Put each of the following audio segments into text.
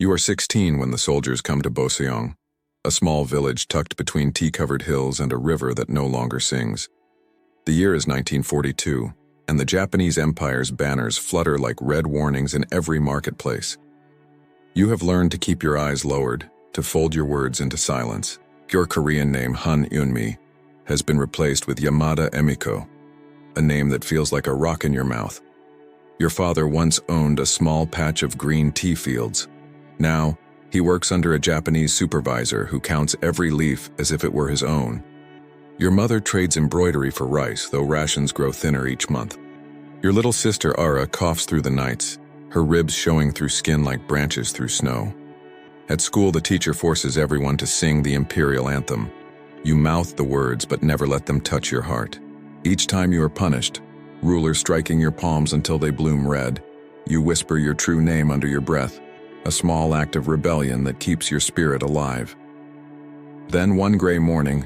You are 16 when the soldiers come to Boseong, a small village tucked between tea-covered hills and a river that no longer sings. The year is 1942, and the Japanese Empire's banners flutter like red warnings in every marketplace. You have learned to keep your eyes lowered, to fold your words into silence. Your Korean name, Han Eunmi, has been replaced with Yamada Emiko, a name that feels like a rock in your mouth. Your father once owned a small patch of green tea fields. Now, he works under a Japanese supervisor who counts every leaf as if it were his own. Your mother trades embroidery for rice, though rations grow thinner each month. Your little sister Ara coughs through the nights, her ribs showing through skin like branches through snow. At school, the teacher forces everyone to sing the imperial anthem. You mouth the words but never let them touch your heart. Each time you are punished, ruler striking your palms until they bloom red, you whisper your true name under your breath, a small act of rebellion that keeps your spirit alive. Then one gray morning,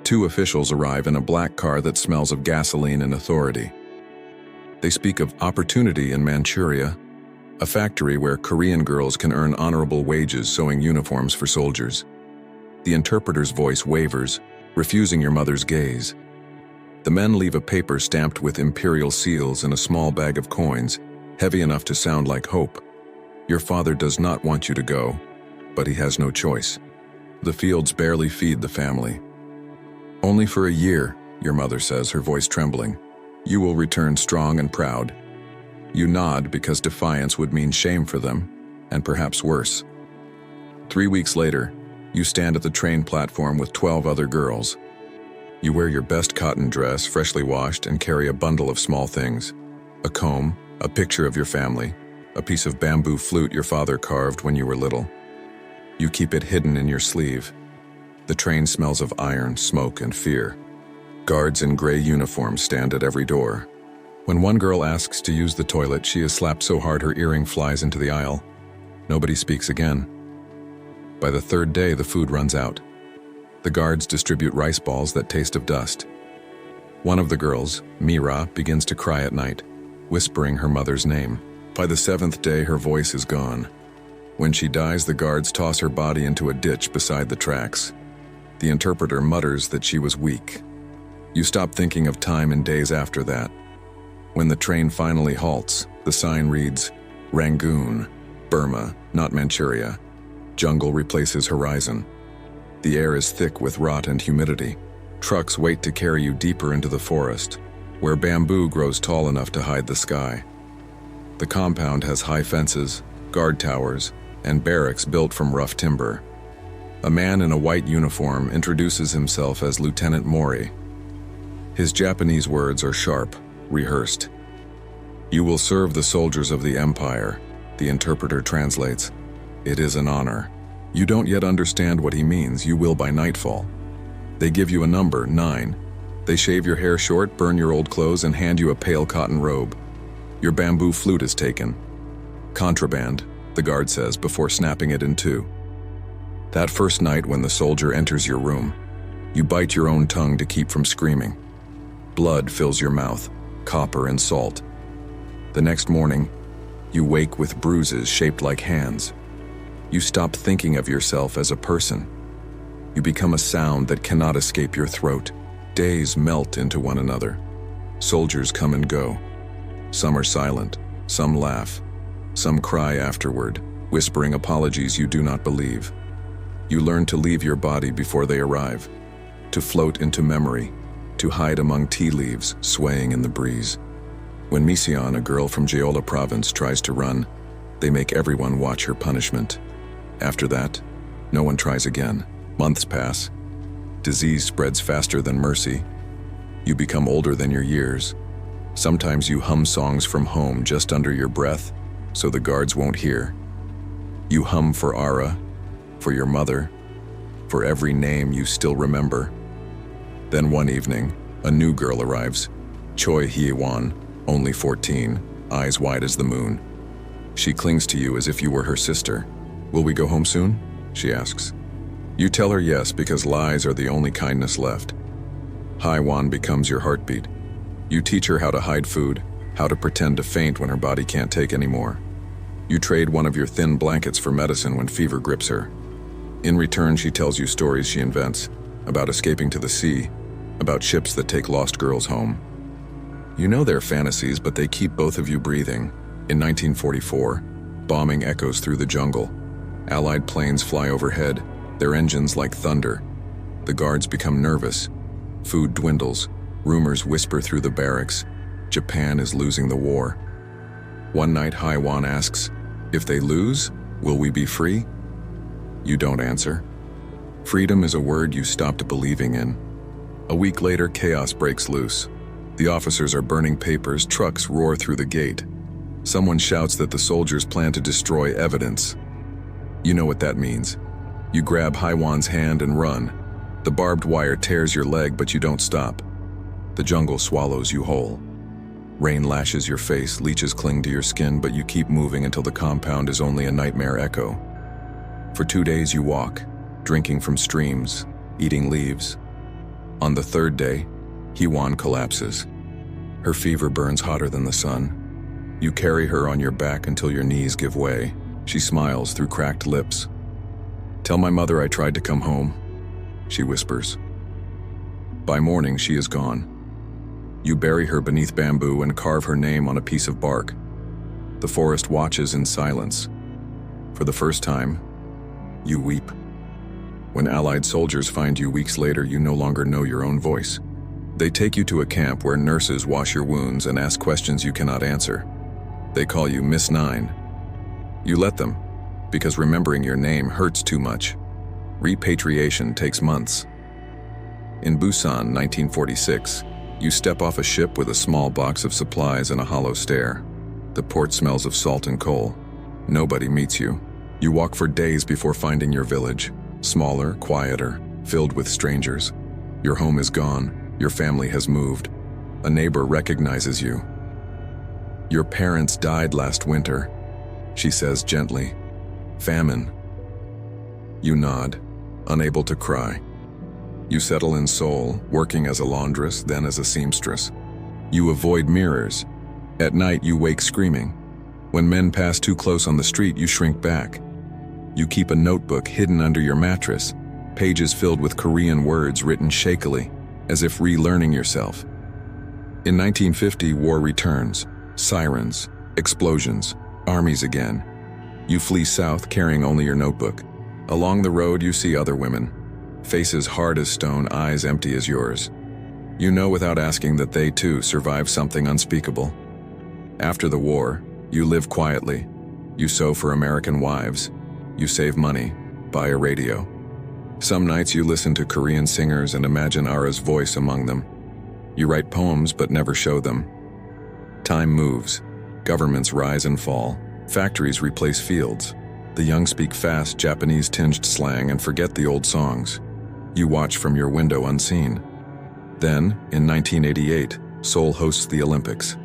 two officials arrive in a black car that smells of gasoline and authority. They speak of opportunity in Manchuria, a factory where Korean girls can earn honorable wages sewing uniforms for soldiers. The interpreter's voice wavers, refusing your mother's gaze. The men leave a paper stamped with imperial seals and a small bag of coins, heavy enough to sound like hope. Your father does not want you to go, but he has no choice. The fields barely feed the family. Only for a year, your mother says, her voice trembling. You will return strong and proud. You nod because defiance would mean shame for them, and perhaps worse. 3 weeks later, you stand at the train platform with 12 other girls. You wear your best cotton dress, freshly washed, and carry a bundle of small things. A comb, a picture of your family, a piece of bamboo flute your father carved when you were little. You keep it hidden in your sleeve. The train smells of iron, smoke, and fear. Guards in gray uniforms stand at every door. When one girl asks to use the toilet, she is slapped so hard her earring flies into the aisle. Nobody speaks again. By the third day, the food runs out. The guards distribute rice balls that taste of dust. One of the girls, Mira, begins to cry at night, whispering her mother's name. By the 7th day, her voice is gone. When she dies, the guards toss her body into a ditch beside the tracks. The interpreter mutters that she was weak. You stop thinking of time and days after that. When the train finally halts, the sign reads, Rangoon, Burma, not Manchuria. Jungle replaces horizon. The air is thick with rot and humidity. Trucks wait to carry you deeper into the forest, where bamboo grows tall enough to hide the sky. The compound has high fences, guard towers, and barracks built from rough timber. A man in a white uniform introduces himself as Lieutenant Mori. His Japanese words are sharp, rehearsed. You will serve the soldiers of the Empire, the interpreter translates. It is an honor. You don't yet understand what he means, you will by nightfall. They give you a number, 9. They shave your hair short, burn your old clothes, and hand you a pale cotton robe. Your bamboo flute is taken. Contraband, the guard says before snapping it in two. That first night when the soldier enters your room, you bite your own tongue to keep from screaming. Blood fills your mouth, copper and salt. The next morning, you wake with bruises shaped like hands. You stop thinking of yourself as a person. You become a sound that cannot escape your throat. Days melt into one another. Soldiers come and go. Some are silent, some laugh, some cry afterward, whispering apologies you do not believe. You learn to leave your body before they arrive, to float into memory, to hide among tea leaves swaying in the breeze. When Mision, a girl from Jeolla province, tries to run, they make everyone watch her punishment. After that, no one tries again. Months pass. Disease spreads faster than mercy. You become older than your years. Sometimes you hum songs from home just under your breath, so the guards won't hear. You hum for Ara, for your mother, for every name you still remember. Then one evening, a new girl arrives, Choi Hye-won, only 14, eyes wide as the moon. She clings to you as if you were her sister. Will we go home soon? She asks. You tell her yes because lies are the only kindness left. Hye-won becomes your heartbeat. You teach her how to hide food, how to pretend to faint when her body can't take anymore. You trade one of your thin blankets for medicine when fever grips her. In return, she tells you stories she invents, about escaping to the sea, about ships that take lost girls home. You know they're fantasies, but they keep both of you breathing. In 1944, bombing echoes through the jungle. Allied planes fly overhead, their engines like thunder. The guards become nervous. Food dwindles. Rumors whisper through the barracks. Japan is losing the war. One night, Haiwan asks, "If they lose, will we be free?" You don't answer. Freedom is a word you stopped believing in. A week later, chaos breaks loose. The officers are burning papers, trucks roar through the gate. Someone shouts that the soldiers plan to destroy evidence. You know what that means. You grab Haiwan's hand and run. The barbed wire tears your leg, but you don't stop. The jungle swallows you whole. Rain lashes your face, leeches cling to your skin, but you keep moving until the compound is only a nightmare echo. For 2 days you walk, drinking from streams, eating leaves. On the third day, Haiwan collapses. Her fever burns hotter than the sun. You carry her on your back until your knees give way. She smiles through cracked lips. "Tell my mother I tried to come home," she whispers. By morning, she is gone. You bury her beneath bamboo and carve her name on a piece of bark. The forest watches in silence. For the first time, you weep. When Allied soldiers find you weeks later, you no longer know your own voice. They take you to a camp where nurses wash your wounds and ask questions you cannot answer. They call you Miss Nine. You let them, because remembering your name hurts too much. Repatriation takes months. In Busan, 1946, you step off a ship with a small box of supplies and a hollow stare. The port smells of salt and coal. Nobody meets you. You walk for days before finding your village. Smaller, quieter, filled with strangers. Your home is gone. Your family has moved. A neighbor recognizes you. "Your parents died last winter," she says gently. "Famine." You nod, unable to cry. You settle in Seoul, working as a laundress, then as a seamstress. You avoid mirrors. At night, you wake screaming. When men pass too close on the street, you shrink back. You keep a notebook hidden under your mattress, pages filled with Korean words written shakily, as if relearning yourself. In 1950, war returns. Sirens, explosions, armies again. You flee south, carrying only your notebook. Along the road, you see other women. Faces hard as stone, eyes empty as yours. You know without asking that they too survived something unspeakable. After the war, you live quietly. You sew for American wives. You save money, buy a radio. Some nights you listen to Korean singers and imagine Ara's voice among them. You write poems but never show them. Time moves. Governments rise and fall. Factories replace fields. The young speak fast Japanese-tinged slang and forget the old songs. You watch from your window unseen. Then, in 1988, Seoul hosts the Olympics.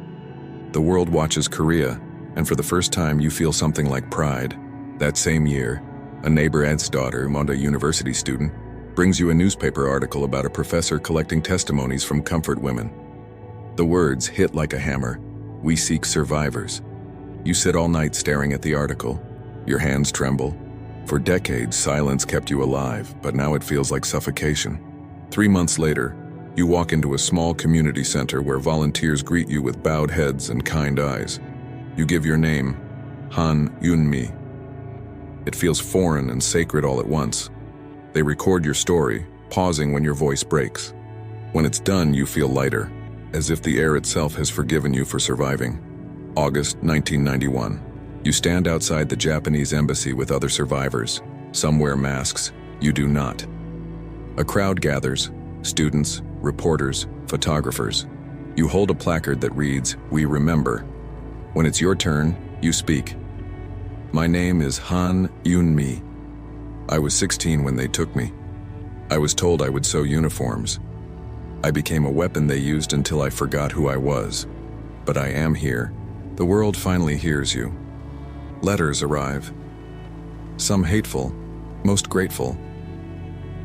The world watches Korea, and for the first time you feel something like pride. That same year, a neighbor aunt's daughter, a university student, brings you a newspaper article about a professor collecting testimonies from comfort women. The words hit like a hammer. "We seek survivors." You sit all night staring at the article. Your hands tremble. For decades, silence kept you alive, but now it feels like suffocation. 3 months later, you walk into a small community center where volunteers greet you with bowed heads and kind eyes. You give your name, Han Yunmi. It feels foreign and sacred all at once. They record your story, pausing when your voice breaks. When it's done, you feel lighter, as if the air itself has forgiven you for surviving. August 1991. You stand outside the Japanese embassy with other survivors. Some wear masks, you do not. A crowd gathers, students, reporters, photographers. You hold a placard that reads, "We remember." When it's your turn, you speak. "My name is Han Yunmi. I was 16 when they took me. I was told I would sew uniforms. I became a weapon they used until I forgot who I was. But I am here. The world finally hears you." Letters arrive. Some hateful, most grateful.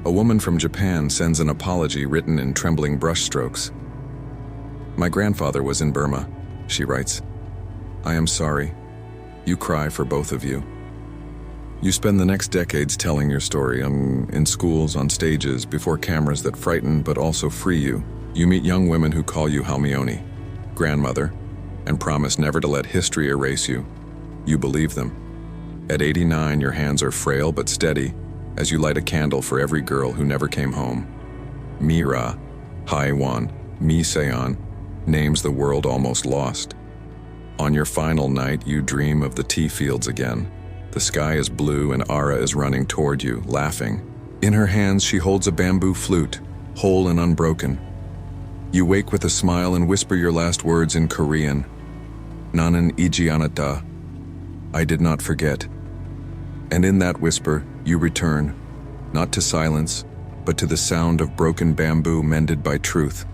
A woman from Japan sends an apology written in trembling brushstrokes. "My grandfather was in Burma," she writes. "I am sorry. You cry for both of you. You spend the next decades telling your story in schools, on stages, before cameras that frighten but also free you. You meet young women who call you Halmione, grandmother, and promise never to let history erase you. You believe them. At 89, your hands are frail but steady as you light a candle for every girl who never came home. Mira, Haiwan, Miseon, names the world almost lost. On your final night, you dream of the tea fields again. The sky is blue and Ara is running toward you, laughing. In her hands, she holds a bamboo flute, whole and unbroken. You wake with a smile and whisper your last words in Korean. Nanan ijianata. I did not forget. And in that whisper, you return, not to silence, but to the sound of broken bamboo mended by truth.